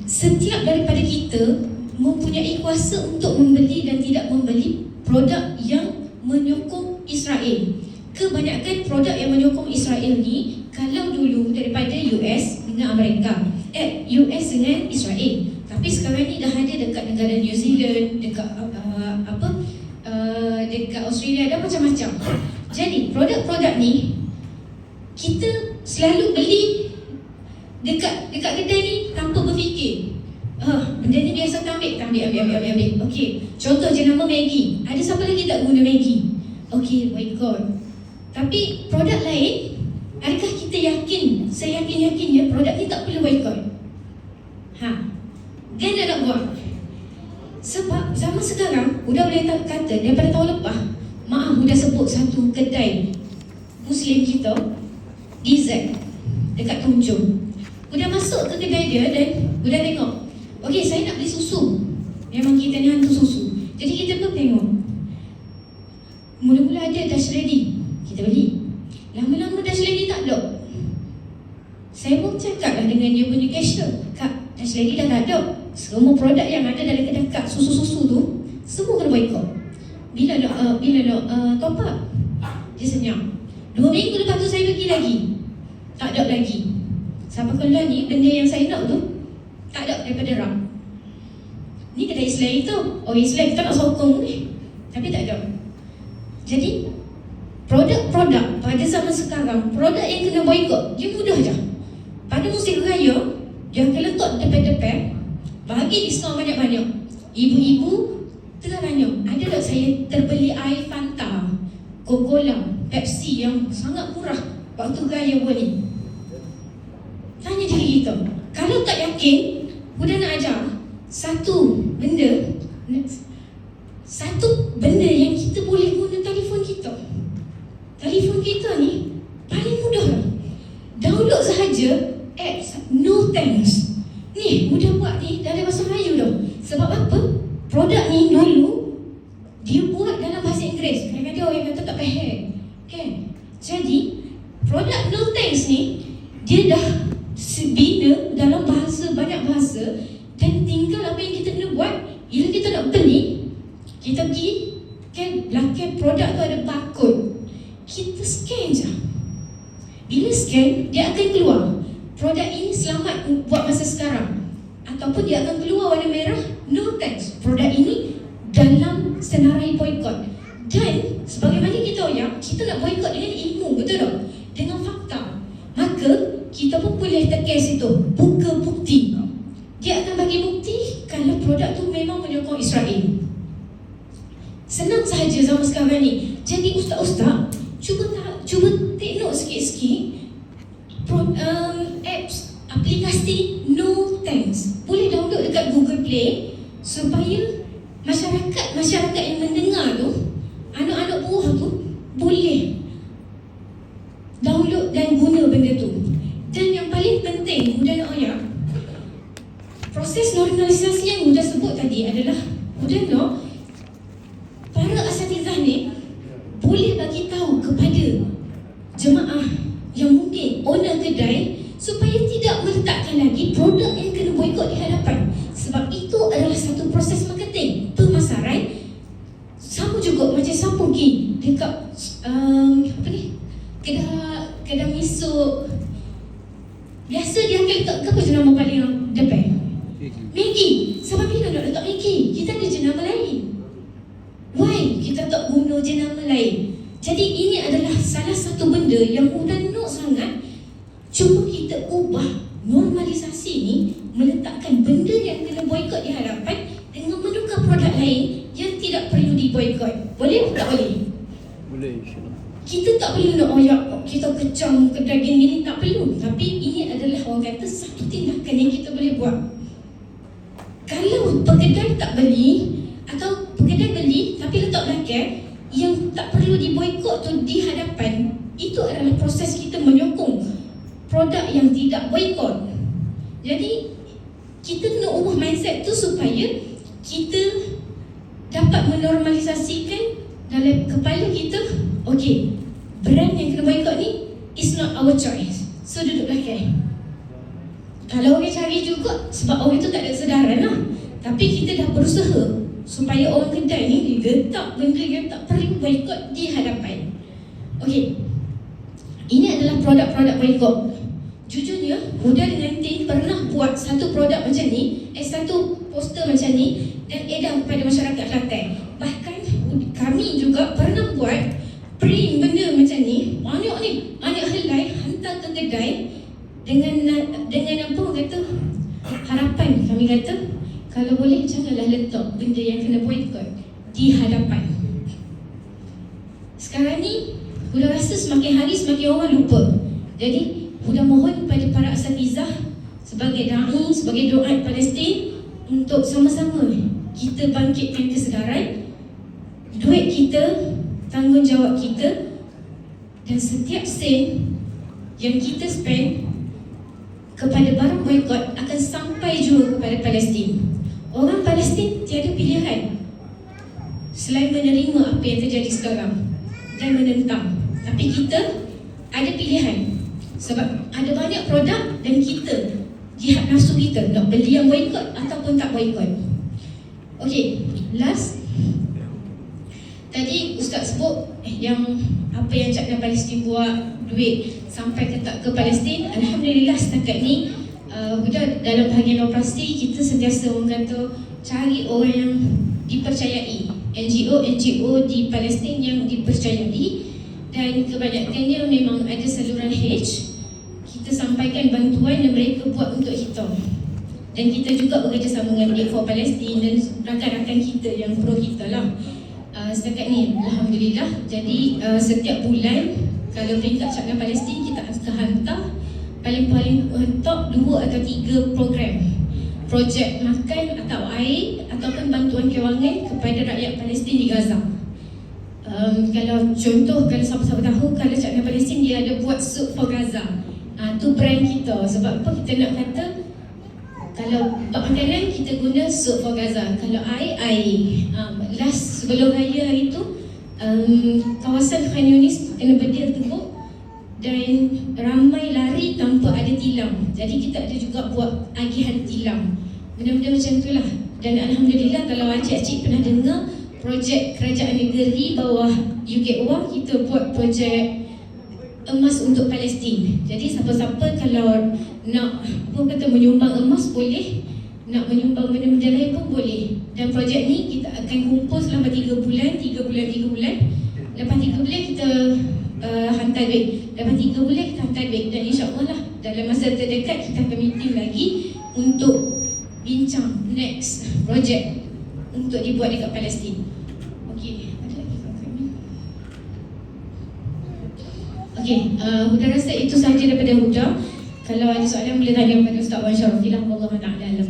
setiap daripada kita mempunyai kuasa untuk membeli dan tidak membeli produk yang menyokong Israel. Kebanyakan produk yang menyokong Israel ni, kalau dulu daripada US dengan Amerika, US dengan Israel, tapi sekarang ni dah ada dekat negara New Zealand, dekat dekat Australia, ada macam-macam. Jadi produk-produk ni kita selalu beli dekat kedai ni tanpa berfikir. Benda ni biasa ambil. Okey, contoh jenama Maggi. Ada siapa lagi tak guna Maggi? Okey, boycott. Tapi produk lain, adakah kita yakin, seyakin-yakinnya produk ni tak perlu boycott? Dia nak buat. Sebab zaman sekarang, Huda boleh kata daripada tahun lepas, maaf Huda sebut satu kedai Muslim kita, DZ, dekat Tunjung. Huda masuk ke kedai dia dan Huda tengok, okey, saya nak beli susu. Memang kita ni hantu susu. Jadi kita pun tengok. Mula-mula ada Dash Ready, kita beli. Lama-lama Dash Ready tak ada. Saya pun cakap lah dengan dia punya cashier, Kak, Dash Ready dah tak ada. Semua produk yang ada dalam kedai Kak, susu-susu tu, semua kena boycott. Bila nak top up? Dia senyap. 2 minggu lepas tu saya pergi lagi, tak ada lagi. Sampai keluar ni, benda yang saya nak tu tak ada daripada ram. Ni kedai Islam itu. Islam kita nak sokong ni, tapi tak ada. Jadi produk-produk pada zaman sekarang, produk yang kena boycott, dia mudah je. Pada musim raya, dia akan letak depan-depan, bagi diskaun banyak-banyak. Ibu-ibu tanya, ada tak saya terbeli air Fanta, Coca-Cola, Pepsi yang sangat murah waktu raya buat ni? Tanya diri kita. Kalau tak yakin, Huda nak ajar satu benda yang kita boleh guna telefon kita. Telefon kita ni paling mudah lah. Download sahaja apps No Thanks. Ni Huda buat ni dah ada bahasa Melayu dah. Sebab apa? Produk ni dulu dia buat dalam bahasa Inggeris. Kadang-kadang orang kata tak faham, kan? Jadi produk No Thanks ni dia dah bina dalam banyak bahasa, dan tinggal apa yang kita kena buat. Bila kita nak beli, kita pergi, kan, belakang produk tu ada barcode, kita scan je. Bila scan, dia akan keluar produk ini selamat buat masa sekarang, ataupun dia akan keluar warna merah No Thanks, produk ini dalam senarai boycott. Dan sebagaimana kita kita nak boycott dengan ilmu, betul tak? Dengan fakta. Maka kita pun boleh tekan situ, buka bukti. Dia akan bagi bukti kalau produk tu memang menyokong Israel. Senang sahaja zaman sekarang ni. Jadi ustaz-ustaz, cuba take note sikit-sikit. Apps, aplikasi No Thanks boleh download dekat Google Play, supaya masyarakat yang mendengar tu, anak-anak buah tu, boleh download dan guna benda tu. Dan yang paling penting, Huda nak ayat, proses normalisasi yang Huda sebut tadi adalah Huda nak para asatizah ni boleh bagi tahu kepada jemaah yang mungkin owner kedai, supaya tidak meletakkan lagi produk yang kena boycott di hadapan. Sebab itu adalah satu proses marketing, pemasaran. Sama juga macam siapa pergi dekat kedai miso, biasa dia akan letak apa jenama paling depan? Maggi. Sebab bila nak letak Maggi, kita ada jenama lain. Why kita tak guna jenama lain? Jadi ini adalah salah satu benda yang Huda nak sangat cuba kita ubah normalisasi ni, meletakkan benda yang kena boycott di hadapan dengan menukar produk lain yang tidak perlu diboycott. Boleh tak boleh? Boleh, insyaAllah. Kita tak perlu nak oyak, kita kecam kedai gini, tak perlu. Tapi ini adalah orang kata satu tindakan yang kita boleh buat. Kalau pekedai tak beli, atau pekedai beli tapi letak belakang, yang tak perlu diboycott tu di hadapan, itu adalah proses kita menyokong produk yang tidak boycott. Jadi kita kena ubah mindset tu supaya kita dapat menormalisasikan dalam kepala kita, okey, brand yang kena boycott ni is not our choice, so duduk belakang. Kalau orang cari juga sebab orang tu tak ada kesedaran lah. Tapi kita dah berusaha supaya orang kedai ni letak benda yang tak perlu boycott di hadapan. Okey, ini adalah produk-produk boycott. Jujurnya, Huda dengan tim pernah buat satu produk macam ni, satu poster macam ni dan edar kepada masyarakat Kelantan. Bahkan kami juga pernah buat print benda macam ni, banyak helai hantar ke kedai dengan apa orang kata, harapan kami kata kalau boleh janganlah letak benda yang kena boycott di hadapan. Sekarang ni Huda rasa semakin hari semakin orang lupa. Jadi Huda mohon kepada para asatizah sebagai da'i, sebagai doa Palestin untuk sama-sama kita bangkitkan kesedaran. Duit kita, tanggungjawab kita, dan setiap sen yang kita spend kepada barang boycott akan sampai juga kepada Palestin. Orang Palestin tiada pilihan selain menerima apa yang terjadi sekarang dan menentang. Tapi kita ada pilihan sebab ada banyak produk dan kita jihad nafsu kita nak beli yang boycott ataupun tak boycott. Okey, last tadi Ustaz sebut yang apa yang Cakna Palestin buat, duit sampai ke Palestin. Alhamdulillah setakat ni dalam bahagian operasi kita sentiasa orang kata cari orang yang dipercayai, NGO di Palestin yang dipercayai, dan kebanyakannya memang ada saluran H. Kita sampaikan bantuan yang mereka buat untuk kita, dan kita juga bekerjasama dengan A4 Palestin dan rakan-rakan kita yang pro kita lah. Setakat ni Alhamdulillah. Jadi setiap bulan kalau peringkat Cakna Palestin kita akan hantar paling-paling top 2 atau 3 program, projek makan atau air ataupun bantuan kewangan kepada rakyat Palestin di Gaza. Kalau contoh, kalau siapa-siapa tahu, kalau Cakna Palestin dia ada buat Soup for Gaza. Tu brand kita. Sebab apa kita nak kata, kalau makanan kita guna Soup for Gaza, kalau air. Last sebelum raya hari tu, kawasan Khan Yunis kena bedil tembok dan ramai lari tanpa ada tilam. Jadi kita ada juga buat agihan tilam, benda-benda macam tu lah. Dan Alhamdulillah kalau acik-acik pernah dengar projek kerajaan negeri bawah UKUA, kita buat projek emas untuk Palestin. Jadi siapa-siapa kalau nak menyumbang emas boleh, nak menyumbang benda-benda lain pun boleh. Dan projek ni kita akan kumpul selama 3 bulan. Lepas 3 bulan kita hantar duit. Lepas 3 bulan kita hantar duit. Dan insyaAllah lah dalam masa terdekat kita akan meeting lagi untuk bincang next projek untuk dibuat dekat Palestin. Okey, ada lagi kami? Okey, Huda rasa itu sahaja daripada Huda. Kalau ada soalan boleh tanya kepada Ustaz Wan Syarafilah. Wallahu ta'ala alam.